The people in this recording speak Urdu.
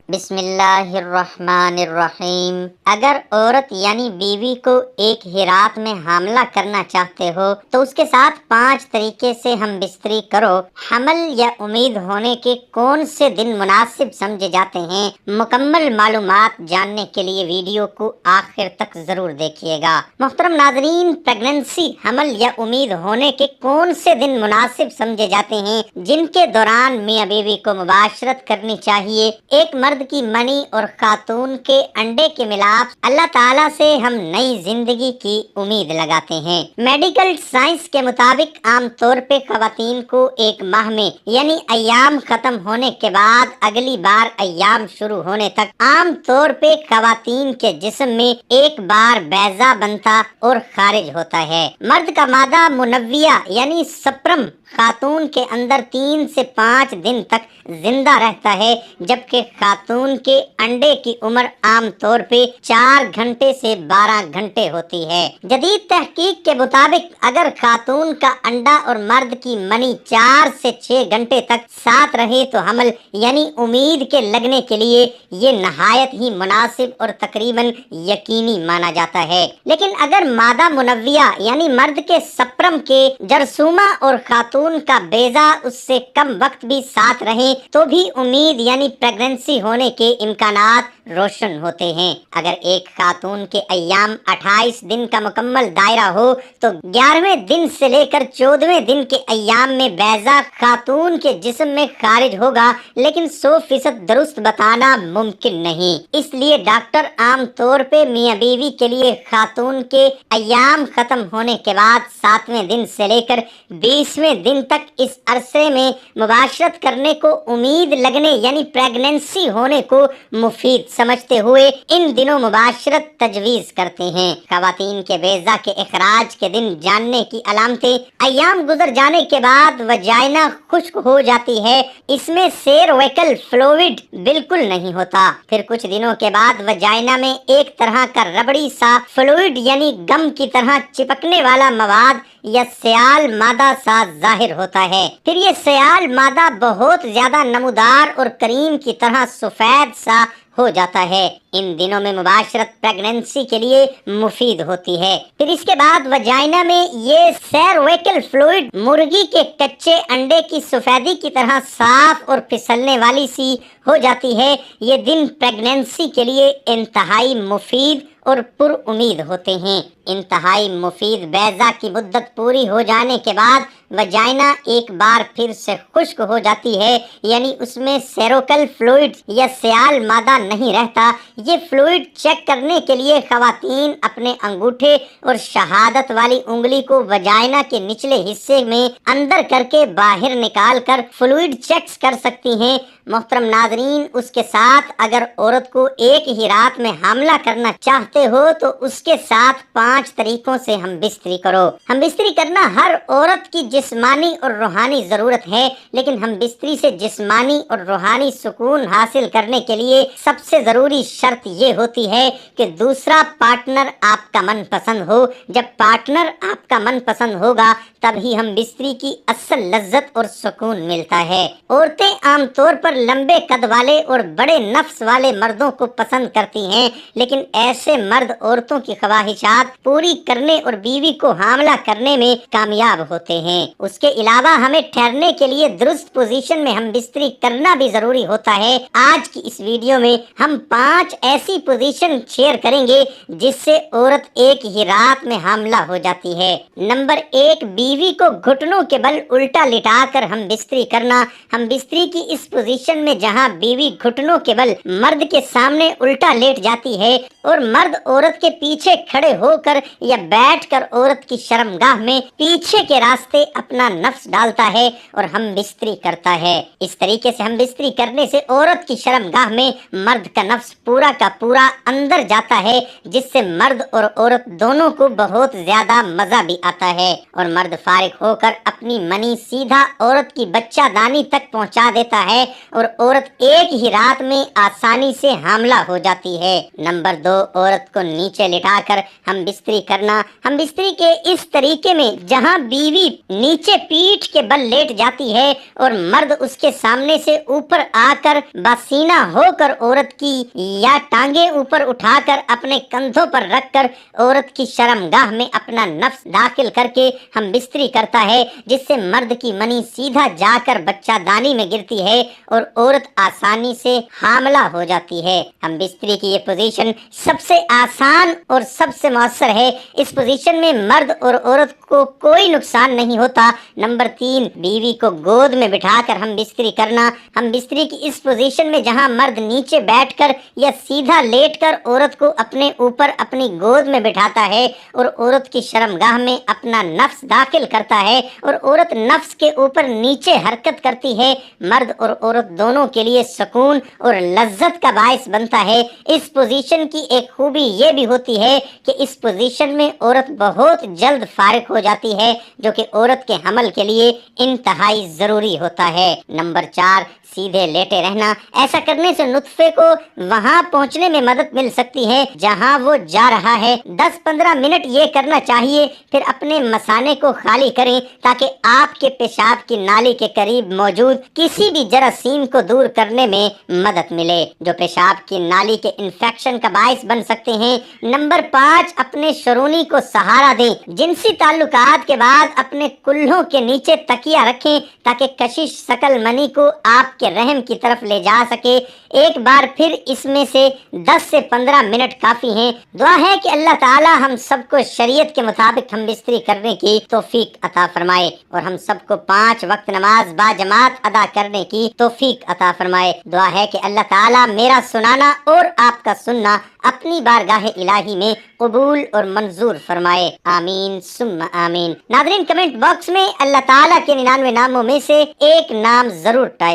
بسم اللہ الرحمن الرحیم۔ اگر عورت یعنی بیوی کو ایک ہی رات میں حاملہ کرنا چاہتے ہو تو اس کے ساتھ 5 طریقے سے ہم بستری کرو۔ حمل یا امید ہونے کے کون سے دن مناسب سمجھے جاتے ہیں، مکمل معلومات جاننے کے لیے ویڈیو کو آخر تک ضرور دیکھیے گا۔ محترم ناظرین، پیگننسی حمل یا امید ہونے کے کون سے دن مناسب سمجھے جاتے ہیں جن کے دوران میاں بیوی کو مباشرت کرنی چاہیے۔ ایک مرد کی منی اور خاتون کے انڈے کے ملاپ اللہ تعالیٰ سے ہم نئی زندگی کی امید لگاتے ہیں۔ میڈیکل سائنس کے مطابق عام طور پہ خواتین کو ایک ماہ میں یعنی ایام ختم ہونے کے بعد اگلی بار ایام شروع ہونے تک عام طور پہ خواتین کے جسم میں ایک بار بیضہ بنتا اور خارج ہوتا ہے۔ مرد کا مادہ منویہ یعنی سپرم خاتون کے اندر 3 سے 5 دن تک زندہ رہتا ہے، جبکہ خاتون کے انڈے کی عمر عام طور پہ 4 گھنٹے سے 12 گھنٹے ہوتی ہے۔ جدید تحقیق کے مطابق اگر خاتون کا انڈا اور مرد کی منی 4 سے 6 گھنٹے تک ساتھ رہے تو حمل یعنی امید کے لگنے کے لیے یہ نہایت ہی مناسب اور تقریباً یقینی مانا جاتا ہے۔ لیکن اگر مادہ منویہ یعنی مرد کے سپرم کے جرثومہ اور خاتون کا بیضہ اس سے کم وقت بھی ساتھ رہیں تو بھی امید یعنی پیگننسی ہونے کے امکانات روشن ہوتے ہیں۔ اگر ایک خاتون کے ایام 28 دن کا مکمل دائرہ ہو تو 11ویں دن سے لے کر 14ویں دن کے ایام میں بیضہ خاتون کے جسم میں خارج ہوگا، لیکن 100% درست بتانا ممکن نہیں۔ اس لیے ڈاکٹر عام طور پہ میاں بیوی کے لیے خاتون کے ایام ختم ہونے کے بعد 7ویں دن سے لے کر 20ویں دن تک اس عرصے میں مباشرت کرنے کو امید لگنے یعنی پیگننسی ہونے کو مفید سمجھتے ہوئے ان دنوں مباشرت تجویز کرتے ہیں۔ خواتین کے بیضہ کے اخراج کے دن جاننے کی علامتیں: ایام گزر جانے کے بعد وجائنا خشک ہو جاتی ہے، اس میں سیرویکل فلوئڈ بالکل نہیں ہوتا۔ پھر کچھ دنوں کے بعد وجائنا میں ایک طرح کا ربڑی سا فلوئڈ یعنی گم کی طرح چپکنے والا مواد یا سیال مادہ سا ظاہر ہوتا ہے۔ پھر یہ سیال مادہ بہت زیادہ نمودار اور کریم کی طرح سفید سا ہو جاتا ہے۔ ان دنوں میں مباشرت پیگننسی کے لیے مفید ہوتی ہے۔ پھر اس کے بعد وجائنا میں یہ سیرویکل فلوئڈ مرغی کے کچے انڈے کی سفیدی کی طرح صاف اور پھسلنے والی سی ہو جاتی ہے۔ یہ دن پیگننسی کے لیے انتہائی مفید اور پر امید ہوتے ہیں۔ انتہائی مفید بیضہ کی مدت پوری ہو جانے کے بعد وجائنا ایک بار پھر سے خشک ہو جاتی ہے، یعنی اس میں سیروکل فلوئڈ یا سیال مادہ نہیں رہتا۔ یہ فلوئڈ چیک کرنے کے لیے خواتین اپنے انگوٹھے اور شہادت والی انگلی کو وجائنا کے نچلے حصے میں اندر کر کے باہر نکال کر فلوئڈ چیکس کر سکتی ہیں۔ محترم ناظرین، اس کے ساتھ اگر عورت کو ایک ہی رات میں حاملہ کرنا چاہتے ہو تو اس کے ساتھ 5 طریقوں سے ہم بستری کرو۔ ہم بستری کرنا ہر عورت کی جسمانی اور روحانی ضرورت ہے، لیکن ہم بستری سے جسمانی اور روحانی سکون حاصل کرنے کے لیے سب سے ضروری شرط یہ ہوتی ہے کہ دوسرا پارٹنر آپ کا من پسند ہو۔ جب پارٹنر آپ کا من پسند ہوگا تب ہی ہم بستری کی اصل لذت اور سکون ملتا ہے۔ عورتیں عام طور پر لمبے قد والے اور بڑے نفس والے مردوں کو پسند کرتی ہیں، لیکن ایسے مرد عورتوں کی خواہشات پوری کرنے اور بیوی کو حاملہ کرنے میں کامیاب ہوتے ہیں۔ اس کے علاوہ ہمیں ٹھہرنے کے لیے درست پوزیشن میں ہم بستری کرنا بھی ضروری ہوتا ہے۔ آج کی اس ویڈیو میں ہم 5 ایسی پوزیشن شیئر کریں گے جس سے عورت ایک ہی رات میں حاملہ ہو جاتی ہے۔ نمبر 1، بیوی کو گھٹنوں کے بل الٹا لٹا کر ہم بستری کرنا۔ ہم بستری کی اس پوزیشن میں جہاں بیوی گھٹنوں کے بل مرد کے سامنے الٹا لیٹ جاتی ہے اور مرد عورت کے پیچھے کھڑے ہو کر یا بیٹھ کر عورت کی شرمگاہ میں پیچھے کے راستے اپنا نفس ڈالتا ہے اور ہم بستری کرتا ہے۔ اس طریقے سے ہم بستری کرنے سے عورت کی شرمگاہ میں مرد کا نفس پورا کا پورا اندر جاتا ہے، جس سے مرد اور عورت دونوں کو بہت زیادہ مزہ بھی آتا ہے، اور مرد فارغ ہو کر اپنی منی سیدھا عورت کی بچہ دانی تک پہنچا دیتا ہے اور عورت ایک ہی رات میں آسانی سے حاملہ ہو جاتی ہے۔ نمبر 2، عورت کو نیچے لٹا کر ہم بستری کرنا۔ ہم بستری کے اس طریقے میں جہاں بیوی نیچے پیٹھ کے بل لیٹ جاتی ہے اور مرد اس کے سامنے سے اوپر آ کر باسینہ ہو کر عورت کی یا ٹانگیں اوپر اٹھا کر اپنے کندھوں پر رکھ کر عورت کی شرمگاہ میں اپنا نفس داخل کر کے ہم بستری کرتا ہے، جس سے مرد کی منی سیدھا جا کر بچہ دانی میں گرتی ہے اور عورت آسانی سے حاملہ ہو جاتی ہے۔ ہم بستری کی یہ پوزیشن سب سے آسان اور سب سے مؤثر ہے۔ اس پوزیشن میں مرد اور عورت کو کوئی نقصان نہیں ہوتا۔ نمبر 3، بیوی کو گود میں بٹھا کر ہم بستری کرنا۔ ہم بستری کی اس پوزیشن میں جہاں مرد نیچے بیٹھ کر یا سیدھا لیٹ کر عورت کو اپنے اوپر اپنی گود میں بٹھاتا ہے اور عورت کی شرمگاہ میں اپنا نفس داخل کرتا ہے اور عورت نفس کے اوپر نیچے حرکت کرتی ہے، مرد اور عورت دونوں کے لیے سکون اور لذت کا باعث بنتا ہے۔ اس پوزیشن کی ایک خوبی یہ بھی ہوتی ہے کہ اس پوزیشن میں عورت بہت جلد فارغ ہو جاتی ہے، جو کہ عورت کے حمل کے لیے انتہائی ضروری ہوتا ہے۔ نمبر 4، سیدھے لیٹے رہنا۔ ایسا کرنے سے نطفے کو وہاں پہنچنے میں مدد مل سکتی ہے جہاں وہ جا رہا ہے۔ 10-15 منٹ یہ کرنا چاہیے، پھر اپنے مثانے کو خالی کریں تاکہ آپ کے پیشاب کی نالی کے قریب موجود کسی بھی جراثیم کو دور کرنے میں مدد ملے جو پیشاب کی نالی کے انفیکشن کا باعث بن سکتے ہیں۔ نمبر 5، اپنے شرونی کو سہارا دیں۔ جنسی تعلقات کے بعد اپنے کلہوں کے نیچے تکیہ رکھیں تاکہ کشش ثقل منی کو آپ کے رحم کی طرف لے جا سکے۔ ایک بار پھر اس میں سے 10 سے 15 منٹ کافی ہیں۔ دعا ہے کہ اللہ تعالی ہم سب کو شریعت کے مطابق ہم بستری کرنے کی توفیق عطا فرمائے اور ہم سب کو 5 وقت نماز با جماعت ادا کرنے کی توفیق عطا فرمائے۔ دعا ہے کہ اللہ تعالی میرا سنانا اور آپ کا سننا اپنی بارگاہ الہی میں قبول اور منظور فرمائے، آمین ثم آمین۔ ناظرین، کمنٹ باکس میں اللہ تعالیٰ کے 99 ناموں میں سے ایک نام ضرور ٹائپ